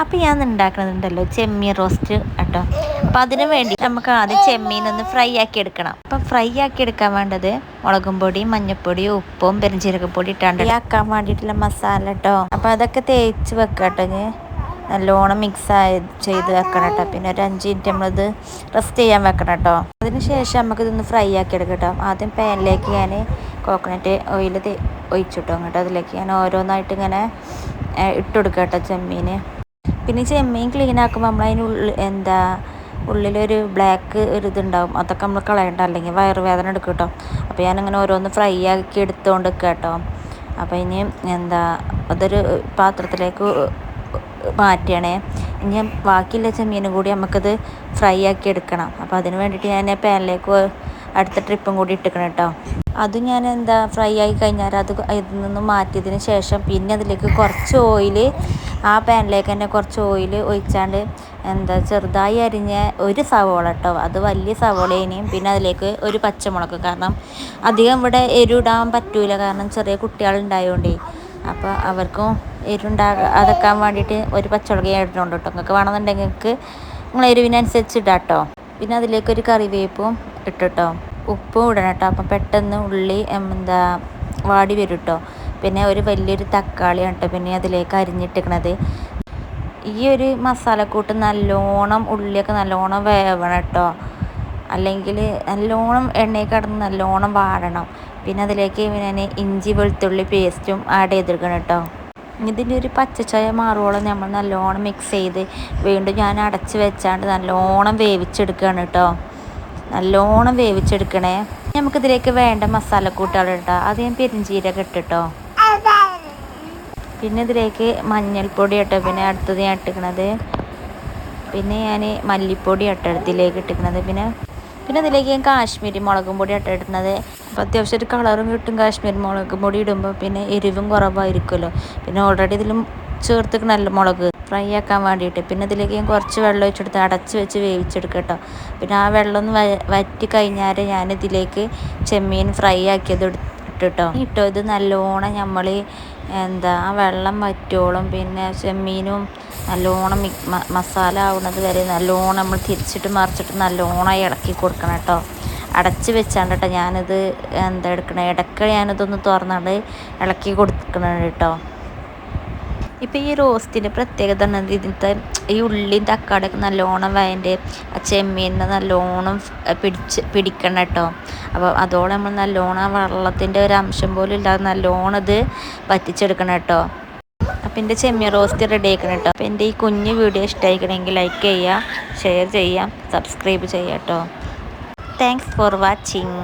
അപ്പോൾ ഞാൻ ഉണ്ടാക്കുന്നതുണ്ടല്ലോ ചെമ്മീൻ റോസ്റ്റ് കേട്ടോ. അപ്പോൾ അതിന് വേണ്ടി നമുക്ക് ആദ്യം ചെമ്മീനൊന്ന് ഫ്രൈ ആക്കി എടുക്കണം. അപ്പം ഫ്രൈ ആക്കി എടുക്കാൻ വേണ്ടത് മുളകും പൊടി, മഞ്ഞൾപ്പൊടി, ഉപ്പും പെരുംജീരകപ്പൊടി ഇട്ടാണ്ട് ആക്കാൻ വേണ്ടിയിട്ടുള്ള മസാല കേട്ടോ. അപ്പോൾ അതൊക്കെ തേച്ച് വെക്കാം കേട്ടോ. ഞാൻ നല്ലോണം മിക്സ് ചെയ്ത് വെക്കണം കേട്ടോ. പിന്നെ ഒരു 5 മിനിറ്റ് നമ്മളിത് റെസ്റ്റ് ചെയ്യാൻ വെക്കണം കേട്ടോ. അതിന് ശേഷം നമുക്കിതൊന്ന് ഫ്രൈ ആക്കി എടുക്കാം കേട്ടോ. ആദ്യം പാനിലേക്ക് ഞാൻ കോക്കനട്ട് ഓയിൽ ഒഴിച്ചിട്ടോ. അങ്ങോട്ട് അതിലേക്ക് ഞാൻ ഓരോന്നായിട്ട് ഇങ്ങനെ ഇട്ട് കൊടുക്കാം കേട്ടോ ചെമ്മീൻ. പിന്നെ ചെമ്മീൻ ക്ലീൻ ആക്കുമ്പോൾ നമ്മൾ അതിന് ഉള്ളിലൊരു ബ്ലാക്ക് ഒരു ഇതുണ്ടാവും, അതൊക്കെ നമ്മൾ കളയണ്ട, അല്ലെങ്കിൽ വയറുവേദന എടുക്കും കേട്ടോ. അപ്പോൾ ഞാനിങ്ങനെ ഓരോന്ന് ഫ്രൈ ആക്കി എടുത്തുകൊണ്ട് വെക്കുക കേട്ടോ. അപ്പോൾ ഇനി അതൊരു പാത്രത്തിലേക്ക് മാറ്റുകയാണേ. ഇനി ബാക്കിയുള്ള ചെമ്മീനും കൂടി നമുക്കത് ഫ്രൈ ആക്കി എടുക്കണം. അപ്പോൾ അതിന് വേണ്ടിയിട്ട് ഞാൻ പാനിലേക്ക് അടുത്ത ട്രിപ്പും കൂടി ഇട്ടിക്കണം കേട്ടോ. അതും ഞാൻ ഫ്രൈ ആയി കഴിഞ്ഞാൽ ഇതിൽ നിന്ന് മാറ്റിയതിന് ശേഷം പിന്നെ അതിലേക്ക് കുറച്ച് ഓയിൽ, ആ പാനിലേക്ക് തന്നെ കുറച്ച് ഓയിൽ ഒഴിച്ചാണ്ട് ചെറുതായി അരിഞ്ഞ ഒരു സവോള കേട്ടോ. അത് വലിയ സവോളേനെയും പിന്നെ അതിലേക്ക് ഒരു പച്ചമുളക്. കാരണം അധികം ഇവിടെ എരിവിടാൻ പറ്റൂല, കാരണം ചെറിയ കുട്ടികളുണ്ടായതുകൊണ്ടേ. അപ്പോൾ അവർക്കും അതൊക്കാൻ വേണ്ടിയിട്ട് ഒരു പച്ചമുളക് ഇടുന്നുണ്ട് കേട്ടോ. നിങ്ങൾക്ക് വേണമെന്നുണ്ടെങ്കിൽ നിങ്ങൾക്ക് നിങ്ങൾ എരിവിനനുസരിച്ച് ഇടാം കേട്ടോ. പിന്നെ അതിലേക്ക് ഒരു കറിവേപ്പും ഇട്ടിട്ടോ. ഉപ്പും ഇടണം കേട്ടോ. അപ്പം പെട്ടെന്ന് ഉള്ളി വാടി വരും കേട്ടോ. പിന്നെ ഒരു വലിയൊരു തക്കാളിയാണ് കേട്ടോ പിന്നെ അതിലേക്ക് അരിഞ്ഞിട്ടിക്കണത്. ഈ ഒരു മസാലക്കൂട്ട് നല്ലോണം ഉള്ളിയൊക്കെ നല്ലോണം വേവണം കേട്ടോ. അല്ലെങ്കിൽ നല്ലോണം എണ്ണയിൽ കിടന്ന് നല്ലോണം വാടണം. പിന്നെ അതിലേക്ക് ഞാൻ ഇഞ്ചി വെളുത്തുള്ളി പേസ്റ്റും ആഡ് ചെയ്തെടുക്കണം കേട്ടോ. ഇതിൻ്റെ ഒരു പച്ചച്ചായ മാറുവോളം നമ്മൾ നല്ലോണം മിക്സ് ചെയ്ത് വീണ്ടും ഞാൻ അടച്ച് വെച്ചാണ്ട് നല്ലോണം വേവിച്ചെടുക്കുകയാണ് കേട്ടോ. നല്ലോണം വേവിച്ചെടുക്കണേ. നമുക്കിതിലേക്ക് വേണ്ട മസാലക്കൂട്ടുകൾ ഇട്ടാൽ അത് ഞാൻ പെരുംജീരകം ഇട്ടിട്ടോ. പിന്നെ ഇതിലേക്ക് മഞ്ഞൾപ്പൊടി ഇട്ടോ. പിന്നെ അടുത്തത് ഞാൻ ഇട്ടിക്കണത് പിന്നെ ഞാൻ മല്ലിപ്പൊടി ഇട്ടോ ഇതിലേക്ക് ഇട്ടിക്കണത്. പിന്നെ ഇതിലേക്ക് ഞാൻ കാശ്മീരി മുളകും പൊടി ഇട്ടിടുന്നത്. അപ്പോൾ അത്യാവശ്യം ഒരു കളറും കിട്ടും കാശ്മീരി മുളക് പൊടി ഇടുമ്പോൾ. പിന്നെ എരിവും കുറവായിരിക്കുമല്ലോ. പിന്നെ ഓൾറെഡി ഇതിലും ചേർത്തിക്കണല്ലോ മുളക് ഫ്രൈ ആക്കാൻ വേണ്ടിയിട്ട്. പിന്നെ ഇതിലേക്ക് ഞാൻ കുറച്ച് വെള്ളം ഒഴിച്ചെടുത്ത് അടച്ച് വെച്ച് വേവിച്ചെടുക്കുക കേട്ടോ. പിന്നെ ആ വെള്ളം ഒന്ന് വറ്റി കഴിഞ്ഞാൽ ഞാനിതിലേക്ക് ചെമ്മീൻ ഫ്രൈ ആക്കിയത് ഇട്ടിട്ടോ. ഇത് നല്ലോണം നമ്മൾ ആ വെള്ളം വറ്റോളം പിന്നെ ചെമ്മീനും നല്ലോണം മസാല ആവുന്നത് വരെ നല്ലോണം നമ്മൾ തിരിച്ചിട്ട് മറിച്ചിട്ട് നല്ലോണം ഇളക്കി കൊടുക്കണം കേട്ടോ. അടച്ച് വെച്ചാണ്ട് കേട്ടോ ഞാനിത് എടുക്കണേ. ഇടയ്ക്ക് ഞാനിതൊന്ന് തുറന്നാണ്ട് ഇളക്കി കൊടുക്കണം കേട്ടോ. ഇപ്പോൾ ഈ റോസ്റ്റിൻ്റെ പ്രത്യേകത ഇതിൻ്റെ ഈ ഉള്ളിയും തക്കാളിയൊക്കെ നല്ലോണം വയൻ്റെ ആ ചെമ്മീനിനെ നല്ലോണം പിടിക്കണം കേട്ടോ. അപ്പോൾ അതോടെ നമ്മൾ നല്ലോണം വെള്ളത്തിൻ്റെ ഒരു അംശം പോലും ഇല്ലാതെ നല്ലോണം ഇത് വറ്റിച്ചെടുക്കണം കേട്ടോ. അപ്പോൾ എൻ്റെ ചെമ്മീൻ റോസ്റ്റ് റെഡി ആക്കണം കേട്ടോ. അപ്പോൾ എൻ്റെ ഈ കുഞ്ഞു വീഡിയോ ഇഷ്ടമായിക്കണമെങ്കിൽ ലൈക്ക് ചെയ്യുക, ഷെയർ ചെയ്യാം, സബ്സ്ക്രൈബ് ചെയ്യാം കേട്ടോ. Thanks for watching.